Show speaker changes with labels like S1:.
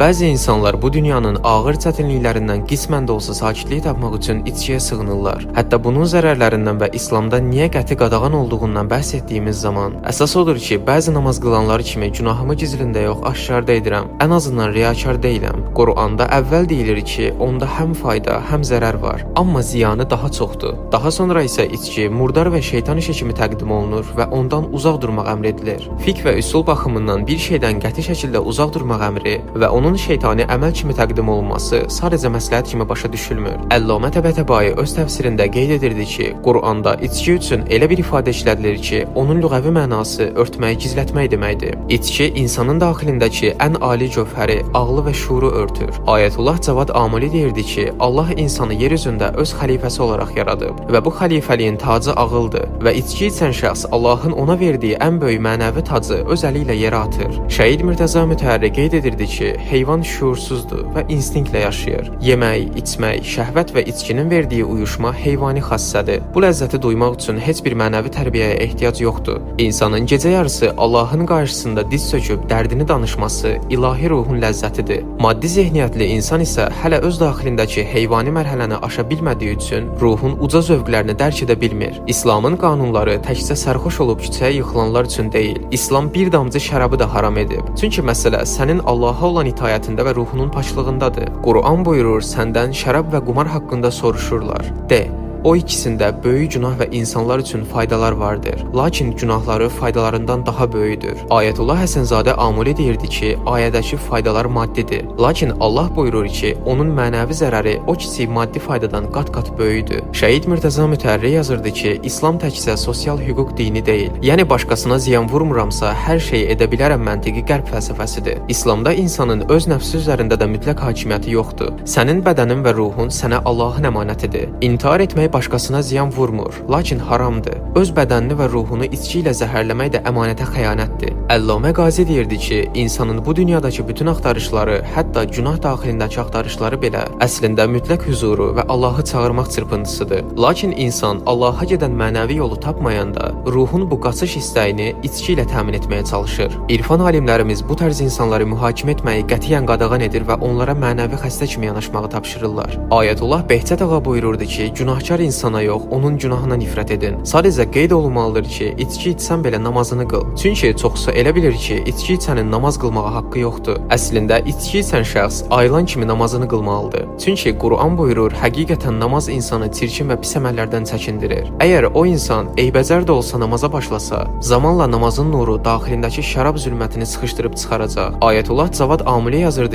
S1: Bəzi insanlar bu dünyanın ağır çətinliklərindən qismən də olsa sakitlik tapmaq üçün içkiyə sığınırlar. Hətta bunun zərərlərindən və İslamda niyə qəti qadağan olduğundan bəhs etdiyimiz zaman, əsas odur ki, bəzi namaz qılanlar kimi günahımı gizlində yox, aşkarda edirəm. Ən azından riyakar deyiləm. Quranda əvvəl deyilir ki, onda həm fayda, həm zərər var. Amma ziyanı daha çoxdur. Daha sonra isə içki, murdar və şeytan işi kimi təqdim olunur və ondan uzaq durmaq əmr edilir. Fiqh və üsul baxımından bir şeydən qəti şəkildə uzaq durmaq əmri və onun şeytani əməl kimi təqdim olunması sadəcə məsləhət kimi başa düşülmür. Əllamə Təbətəbai öz təfsirində qeyd edirdi ki, Quranda içki üçün elə bir ifadə işlədilir ki, onun lüğəvi mənası örtməyi, gizlətmək deməkdir. İçki insanın daxilindəki ən ali cövhəri, ağlı və şuuru örtür. Ayətullah Cavad Amuli deyirdi ki, Allah insanı yer üzündə öz xəlifəsi olaraq yaradıb və bu xəlifəliyin tacı ağıldır və içki içən şəxs Allahın ona verdiyi ən böyük mənəvi tacı öz əli ilə yerə atır. Şəhid Mürtəza Mütəhərri qeyd edirdi ki, heyvan şuursuzdur və instinktlə yaşayır. Yemək, içmək, şəhvət və içkinin verdiyi uyuşma heyvani xassədir. Bu ləzzəti duymaq üçün heç bir mənəvi tərbiyəyə ehtiyac yoxdur. İnsanın gecə yarısı Allahın qarşısında diz çöküb dərdini danışması ilahi ruhun ləzzətidir. Maddi zehniyyətli insan isə hələ öz daxilindəki heyvani mərhələni aşa bilmədiyi üçün ruhun uca zövqlərini dərk edə bilmir. İslamın qanunları təkcə sərxoş olub küçəyə yıxılanlar üçün deyil. İslam bir damcı şərabı da haram edib. Çünki məsələ sənin Allaha olan itayətində və ruhunun paçlığındadır. Quran buyurur, səndən şərab və qumar haqqında soruşurlar. De, o ikisində böyük günah və insanlar üçün faydalar vardır. Lakin günahları faydalarından daha böyüdür. Ayətullah Həsənzadə Amuli deyirdi ki, ayədəki faydalar maddidir. Lakin Allah buyurur ki, onun mənəvi zərəri o kiçik maddi faydadan qat-qat böyüdür. Şəhid Mürtəza Mütəhərri yazırdı ki, İslam təkcə sosial hüquq dini deyil. Yəni başqasına ziyan vurmuramsa, hər şey edə bilərəm məntiqi qərb fəlsəfəsidir. İslamda insanın öz nəfsi üzərində də mütləq hakimiyyəti yoxdur. Sənin bədənin və ruhun sənə Allahın əmanətidir. İntihar etmək başqasına ziyan vurmur, lakin haramdır. Öz bədənini və ruhunu içki ilə zəhərləmək də əmanətə xəyanətdir. Əllamə Qazi deyirdi ki, insanın bu dünyadakı bütün axtarışları, hətta günah daxilindəki axtarışları belə əslində mütləq huzuru və Allahı çağırmaq çırpıntısıdır. Lakin insan Allaha gedən mənəvi yolu tapmayanda, ruhun bu qaçış istəyini içki ilə təmin etməyə çalışır. İrfan alimlərimiz bu tərz insanları mühakimə etməyi qətiyyən qadağan edir və onlara mənəvi xəstə kimi yanaşmağı tapşırırlar. Ayətullah Behçət ağa buyururdu ki, günahkar insana yox, onun günahına nifrət edin. Sadəcə qeyd olunmalıdır ki, içki içsən belə namazını qıl. Çünki çoxsu elə bilir ki, içki içənin namaz qılmağa haqqı yoxdur. Əslində içki içən şəxs ayılan kimi namazını qılmalıdır. Çünki Quran buyurur, həqiqətən namaz insanı çirkin və pis əməllərdən çəkindirir. Əgər o insan eybəcər də olsa namaza başlasa, zamanla namazın nuru daxilindəki şərab zülmətini sıxışdırıb çıxaracaq. Ayətullah Cavad Amuli yazırdı ki,